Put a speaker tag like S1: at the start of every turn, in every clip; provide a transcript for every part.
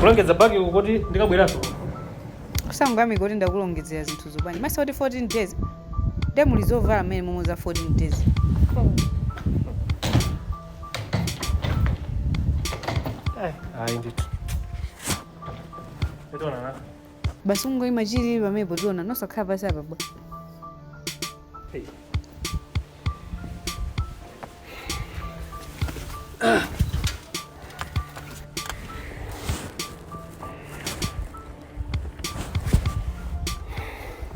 S1: kulongeza baki kuti ndikabweraso
S2: kusangami kuti ndakulongezera zinthu zobani masa kuti 14 days ndemulizovala amene momwe za 14 days
S1: ayi ndithu etona
S2: basi ungoyima chili pamenepo tiona nosakhala pasi apa bwa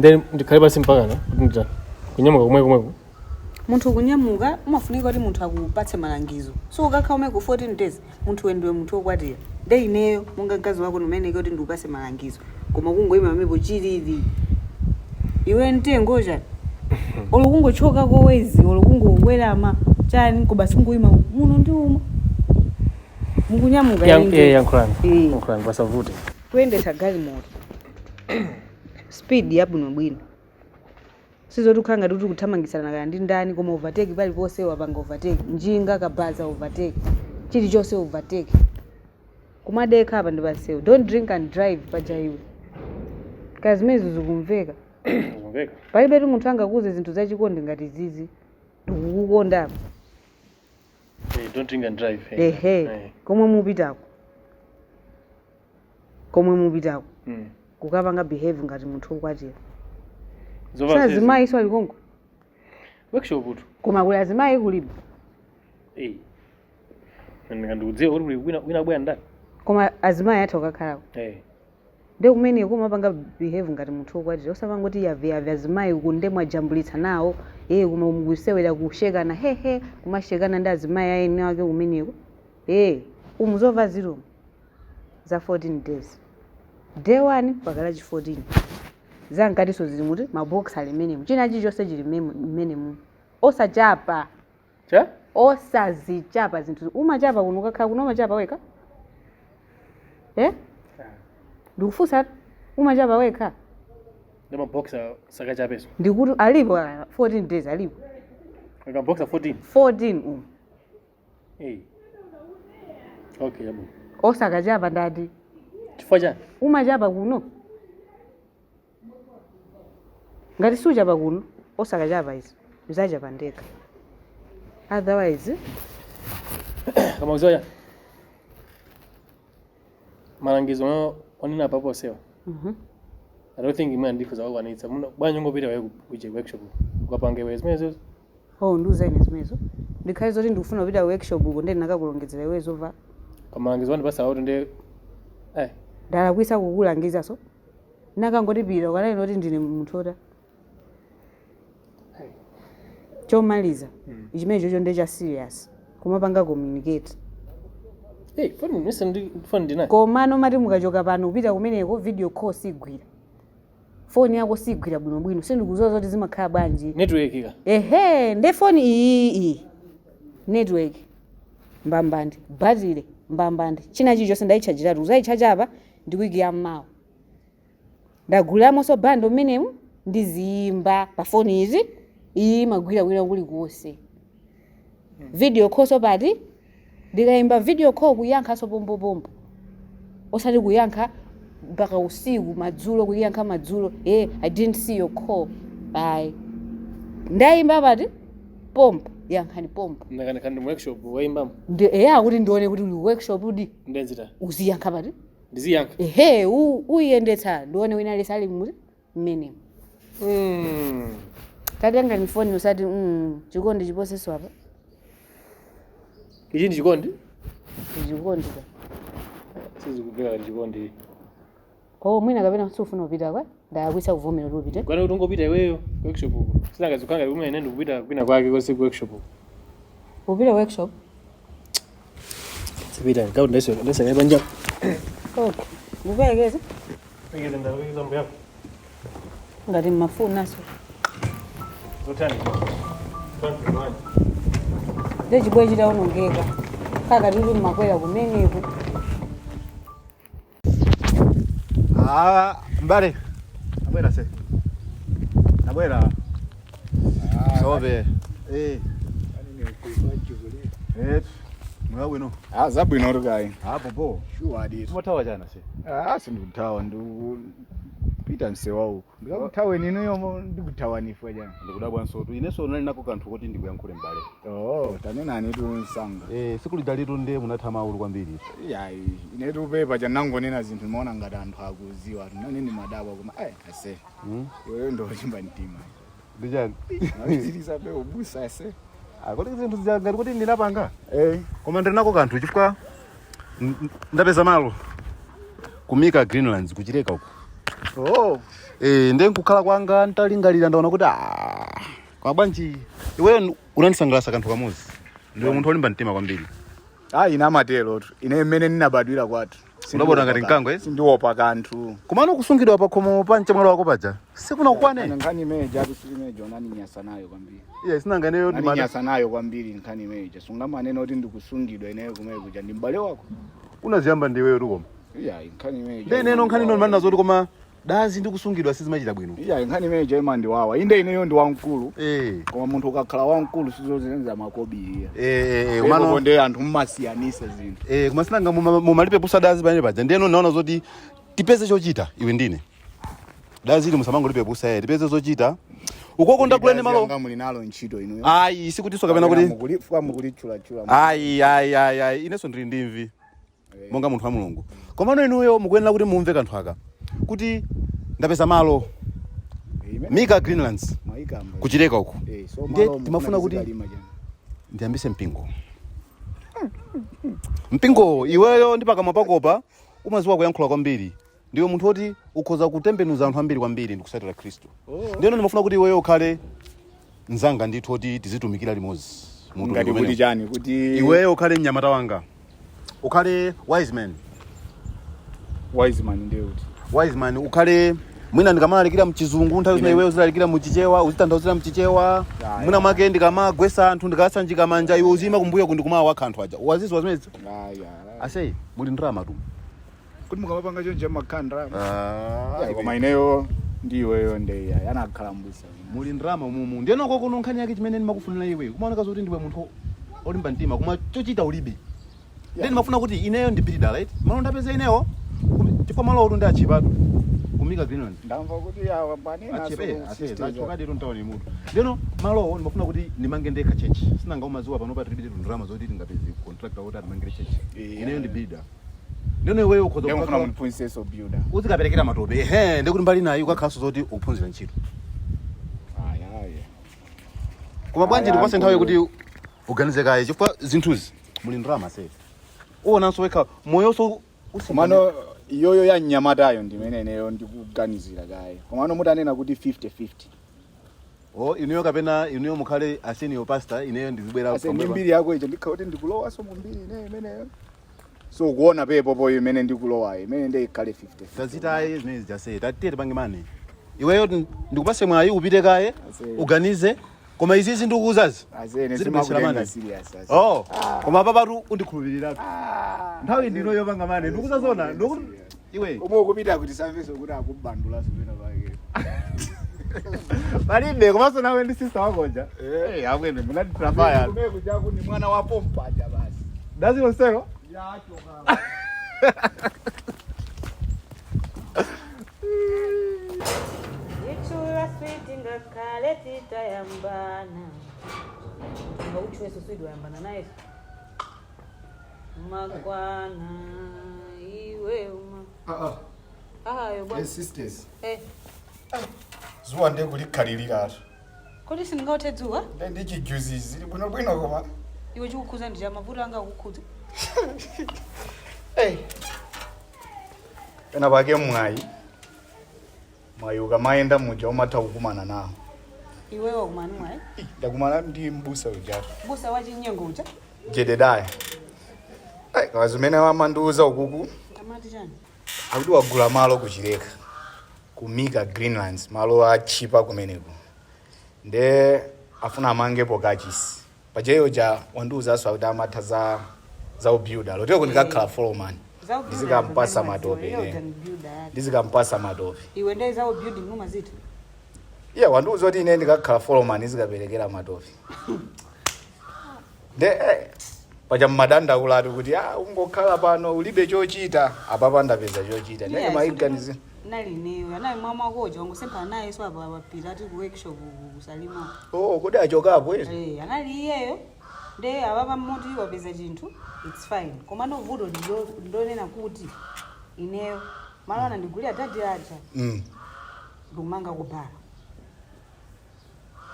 S1: then ndikhale basi mpaka kuti kunyamuka kumweko
S2: munthu kunyamuka umafunika kuti munthu akupatse malangizo so ukakhala umeko 14 days munthu wendiwe munthu wokwatira nde ineyo monga mkazi wako numeneke kuti ndikupatse malangizo koma kungoyima pamenepo chilili iwe mtengo chani olo kungochoka kowezi olo kungowerama chani kobasi kungoyima muno ndi umo mukunyamuka
S1: yankhulani pasavute
S2: kuyendetsa galimoto speed yabwinobwino sizoti ukhanga kuti kuthamangisana kana ndi ndani koma overtake paliponse wapanga overtake njinga kabaza overtake chilichonse overtake kumadekha apa ndipasewu don't drink and drive pajaiwe kazimezi zikumveka palibe ti munthu angakuze zinthu zachikondi ngati zizi ndikukukonda apa
S1: don't drink and drive
S2: komwe mupitako kukapanga behave ngati munthu wokwatira sazimayi iso alikongo
S1: workshop kuti
S2: koma kuli azimayi kulibe
S1: ndikudziwa kuti wina bwera ndani
S2: koma azimayi atha ukakhalako nde kumeneko umapanga behave ngati munthu wokwatira usapanga kuti yave azimayi kunde mwajambulitsa nawo koma mukusewera kushekana hehe kumashekana ndi azimayi ayeni wake kumeneko umuzova ziromo za 14 days day 1 pakala chi 14 zankatiso zili muti mabox ali menemu china chilichonse chili menemu osachapa osazichapa zinthu umachapa kuno ukakhala kuno umachapa wekha ndikufunsa umachapa wekha
S1: ndi maboxa sakachapeso
S2: ndikuti alipo 14 days alipo
S1: maboxa
S2: 14
S1: okay yabo
S2: osakachapa ndati
S1: chifukwa chani
S2: umachapa kuno ngati suchapa kuno osakachapa izi uzachapa ndekha otherwise
S1: kama uzoya malangizo onena papo sewa I don't think imani ndiko zawo wanitsa bwanyo ngopita wewe kuje workshop ukapange wewe zimezo
S2: nduza ine zimezo ndikhale zoti ndikufuna kupita workshop uko ndeni nakakulongezera iwe zova
S1: kama malangizo wandi basa auto nde
S2: ndalakwisa kukulangiza so nakangoti pita ukanayi noti ndine munthu ota chomaliza chimene chocho ndecha serious kumapanga communicate komano mati mukachoka pano kupita kumeneko video call sigwira foni yako sigwira bwinobwino sindikuzowa zoti zimakhala bwanji
S1: network ika
S2: nde foni iyi network mbambandi battery mbambandi china chilichonse ndayichajiratu uzayichaja apa ndikuyikira mmawa ndagulamonso bando mmenemu ndiziyimba pa foni izi iyi magwira wina kulikonse video call so pati ndikayimba video call kuyankhaso pombopombo osati kuyankha mpaka usiku madzulo kuyankha madzulo I didn't see your call ayi ndayimba pati pompo yankhani pompo
S1: ndakana workshop wayimbamo
S2: kuti ndione kuti uli workshop udi
S1: ndenzita
S2: uziyankha pati
S1: ndiziyankha
S2: uyendetsa ndione wina lesi ali muti mmenemu tatenga ni foni usati chikondi chiposeso apa
S1: ichi ndi chikondi
S2: ka
S1: sizikubeka chikondi
S2: mwina kapena sufuna kupita kwa ndayakwisa kuvomera kuti upite
S1: kwana kuti ungopita iweyo workshop uko sinakazikanga kumene ine ndikupita kwina kwake konse workshop uko
S2: upita workshop
S1: sipita ngauti ndasaka panja
S2: ndipelekeze
S1: ndawekeza mbo yako
S2: ngati mmafuni naso
S1: zotani
S2: ndechibwe chitaonongeka kaka tili mmakwera kumeneku
S3: mbale nabwera se nabwera sobe Mwabwino. Zabwino rukai. Popo.
S1: Sure adi.
S3: Mutawa jana se. Sindikutawa pita msewa uko. Ndikutawe nino yomo ndikutawa nifu jana.
S4: Ndikudabwa nsotu. Ineso nali nako kanthu kuti ndikuyankhule mbale.
S3: Tanena nitu nsanga.
S4: Sikulidalitu nde munathama ulu kwambiri.
S3: Inetu pepa chanango nena zinthu maona ngati anthu akuziwa. Nani madabwa koma ase. Iweyo ndo chimba mtima.
S4: Ndijani.
S3: Ngizilisa pe ubusa ase.
S4: Kuti zinthu ngati kuti ndinapanga. Koma ndili nako kanthu chifukwa ndapeza malo. Kumika Greenlands kuchireka uko. Ndiye nkukhala kwanga ntalingalira ndaona kuti kwa bwanji iweyo unanisangalatsa kanthu kamodzi. Ndiwe munthu olimba mtima kwambiri.
S3: Ina matelo tu. Ine mmene ninabadwira kwathu.
S4: Unabona ngati mkango
S3: Sindiopa kanthu.
S4: Kumano kusungidwa pa khomo pancha mwala wako paja. Sikuna kukwane.
S3: Nkhani meja kusimeja onani nyasa nayo kwambiri.
S4: Sinanga neyo
S3: ndi nyasa nayo kwambiri nkhani meja. Sunga maneno oti ndikusungidwa ineyo kumene kuja ndi mbale wako.
S4: Unaziyamba ndiweyo tukoma.
S3: Nkhani meja.
S4: Neno nkhani noni manena zoti koma dazi ndikusungidwa sizimachita bwino.
S3: Nkhani meja ima ndi wawa. Inde ineyo ndi wankulu. Koma munthu ukakhala wankulu sizozenza makobi iya. Kumano ndi anthu mmasiyanisa zinthu.
S4: Koma sinanga mumalipe pusa dazi pamene paja. Ndiyeno naona zoti tipeze chochita iwe ndine. Dazi ili musamango lipe pusa tipeze zochita. Ukoko ndakulene malo.
S3: Anga muli nalo ntchito ino.
S4: Sikutiso kapena kuti.
S3: Mukulichula.
S4: Ineso ndili ndimvi. Monga munthu wa Mulungu. Komano inuyo mukuyenera kuti mumve kanthu aka. Kuti ndapeza malo. Mika Greenlands. Kuchireka uko. Ndiye timafuna kuti ndiyambise mpingo. Mpingo iweyo ndi pakamwa pakopa umaziwa kuyankhula kwambiri. Ndiwe munthu oti ukhoza kutembenuza anthu ambiri kwambiri ndikusatira Khristu. Ndiye ndimafuna kuti iweyo ukhale nzanga ndithu oti tizitumikira limodzi.
S3: Ngati kuti chani kuti
S4: iweyo ukhale mnyamata wanga. Ukhale Wiseman.
S3: Wiseman ndiye kuti.
S4: Wiseman ukhale mwina ndikamalalikira mchizungu nthawi zina iweyo uzilalikira muchichewa uzitanthauzira mchichewa mwina make ndikamagwesa anthu ndikasanjika manja iwe uzima kumbuyo kundikumawa wakha anthu aja wazizwa zimezi asei muli ndrama tu
S3: kuti mukamapanga chonje makhanda koma ineyo ndiweyo ndeya yanakhala mbusa
S4: muli ndrama mumu ndiyeno kokono nkhani yake chimene ndimakufunira iwe kumaoneka zoti ndiwe munthu olimba mtima koma chochita ulibe ndiye ndimafuna kuti ineyo ndipitida right malo ndapeza ineyo chifukwa malo otu ndi achipatu kumika Greenland.
S3: Ndamva kuti yawa panena
S4: so chokadi tontaone mutu. Ndeno malo ndimafuna kuti nimange ndeka church. Sinanga umaziwa pano pa tribute ndrama zoti tingapeze contractor woti atimangire church. Ineyo ndi builder. Ndeno iwewe ukhoza
S3: kufuna mu princess of builder.
S4: Uzikaperekera matope. Ndikuti mbali nayo ukakhaso zoti ukuphunzira ntchito. Koma bwanji ndipase nthawi kuti uganize kaye chifukwa zinthuzi muli ndrama se. Uonanso wekha moyo so
S3: usimano iyoyo ya nyamatayo ndimene neyo ndikuganizira kaye. Komano mutanena kuti 50-50.
S4: Ineyo kapena ineyo mukhale a senior pastor ineyo ndizibwera
S3: kwa mbiri yako icho ndikha kuti ndikulowa so mumbiri imeneyo. So kuona pepo imene ndikulowa imene ndikhale 50-50.
S4: Tazitaye zimene zijase tatete pange mane. Iweyo ndikupase mwayi upite kaye uganize koma izizi ndikuuzazi.
S3: Simakulenga serious.
S4: Koma papatu undikhulupirira. Nthawi ndinoyo panga mane ndikuza zona iwe
S3: umwe kupita kuti service ukuthi akubandula zimene pake.
S4: Palibe komanso nawe ndi sister wakonja. Akwene munatitrafaya.
S3: Kumbe kuja kuti mwana wa pompaja basi.
S4: Dazi yonseko?
S3: Yachoka.
S2: Ichura sweet ngakale titayambana. Ngauchwe sweet yambana naye. Magwana iwe uma. Yo bwana.
S3: Sisters. Zuwa ndekulikhalirira atu.
S2: Kodi singotedzuwa?
S3: Ndichijuzi zili bwino koma.
S2: Iwe chikukhuza ndija mavuto anga ukukhuza.
S3: Pena pake mwayi ukamaenda muja umatha kukumana nawo.
S2: Iwewe kumana mwayi?
S3: Ndakumana ndi mbusa uja.
S2: Mbusa wa chinyengo uja?
S3: Jededaya. Kawazimene wamandiuza ukuku.
S2: Amati chani?
S3: Akuti wagula malo kuchireka. Kumika Greenlands, malo achipa kumeneko. Nde afuna amangepo kachisi. Pajeyo ja wanduza aso akuti amatha za ubuilder. Loteo kundikakhala foreman. Ndizikampasa matope.
S2: Iwe ndai za ubuilding numa ziti?
S3: Wanduza kuti ine ndikakhala foreman ndizikaperekera matope. Nde paja mmadanda ulatu kuti ungokhala pano ulibe chochita apapa ndapeza chochita ndenge maiganize
S2: nali neyo anayi mama koja wangosemphana naye so apapita ati ku workshop kusalima
S3: kodi achokapo ezi
S2: anali iyeyo nde apapa mmuti wapeza chinthu it's fine koma novuto ndonena kuti ineyo malo anandigulira dadi aja ndikumanga kubhala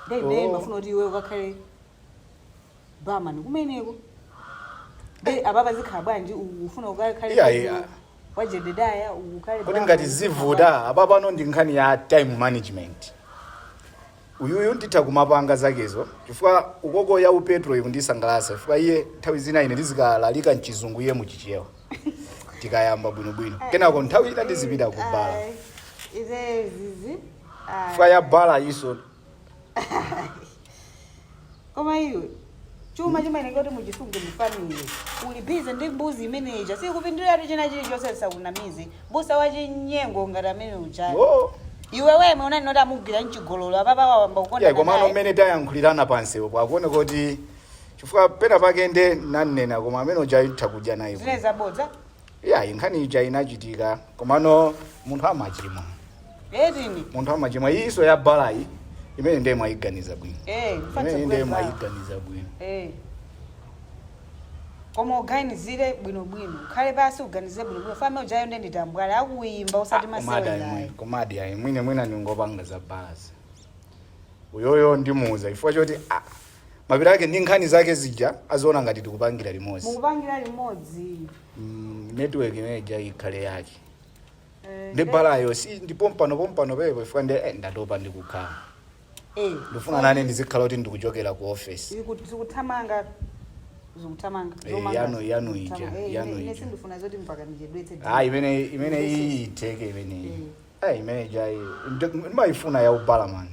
S2: nde mafuna kuti iwe ukakhale barman kumeneko apapa zikhala bwanji ufuna ukakhale wajededaya ukhale
S3: kuti ngati zivuta apapa no ndi nkhani ya time management uyuyu nditha kumapanga zakezo chifukwa ukoko ya upetro ikundisangalatsa chifukwa iye nthawi zina ine ndizikalalika mchizungu iye muchichewa tikayamba bwinobwino kenako nthawi ina ndizipita kubala chifukwa ya bala iso
S2: koma iwe chuma chimayeneka kuti muchisunge mufamile uli bize ndi mbuzi imeneja sikupindulira kuti china chilichonse sakunamize busa wachinyengo ngati amene uchayo iwe wemwe unani noti amugwira mchigololo apapa wawamba kukonda
S3: komano mmene tayankhulirana pansepo akuone kuti chifukwa pena pake nde nanena koma amene uchaitha kudya naye
S2: zine zabodza
S3: nkhani ija inachitika komano munthu amachimwa munthu amachimwa iso ya balayi imene ndiye mwayiganiza bwino imene ndiye mwayiganiza bwino
S2: koma uganizire bwinobwino ukhale pasi uganize bwinobwino fame ujayo nde nditambwala akuyimba usati masewelayo
S3: komadi ayi mwina ningopanga za balazi uyoyo ndimuuza chifukwa choti mapira ake ndi nkhani zake zija aziona ngati tikupangira limodzi
S2: mukupangira limodzi
S3: network imeneja ikhale yake ndi balayo si ndipompano pepo chifukwa ndi ndatopa ndikukhala ndifuna nane ndizikhala kuti ndikuchokera ku office
S2: zikutamanga
S3: yanu ija
S2: sindifuna zoti mpaka ndijedwetse
S3: imene iyiteke imene jai ndimayifuna ya ubala man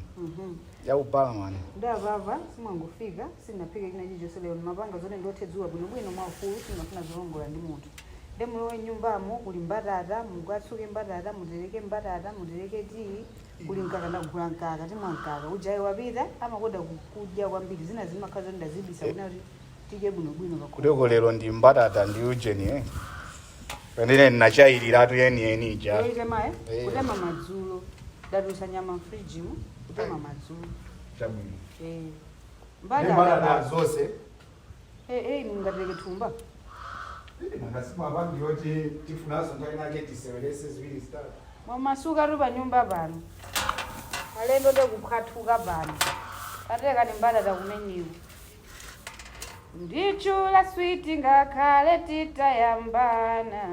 S3: ya ubala man
S2: ndavava simwangofika sinaphike china chilichonse lero mapanga zote ndiothedzuwa bwinobwino mwaufulu simafuna zolongola ndi munthu ndemulowe nyumbamo kuli mbatata mukatsuke mbatata mutereke mbatata mutereke tii kuli mkaka ndagula mkaka timwa mkaka ujayi wapita amakoda kudya kwambiri zina zimakhala zoti ndazibisa kuna kuti tidye bwinobwino
S3: kuteko lero ndi mbatata ndi ujeni pandine ndinachayiliratu yeni ija
S2: itemaye kutema madzulo ndatusa nyama mfrijimu kutema madzulo
S3: chabwino
S2: mbatata
S3: zonse
S2: ningatereke thumba
S3: nangasima bangi yoti tifunazo ntainake tisewelese ziwiri zitatu
S2: mwamasuka tupa nyumba pano alendo ndekuphathuka pano pateka ni mbatata kumenyiwa ndichula switi ngakhale titayambana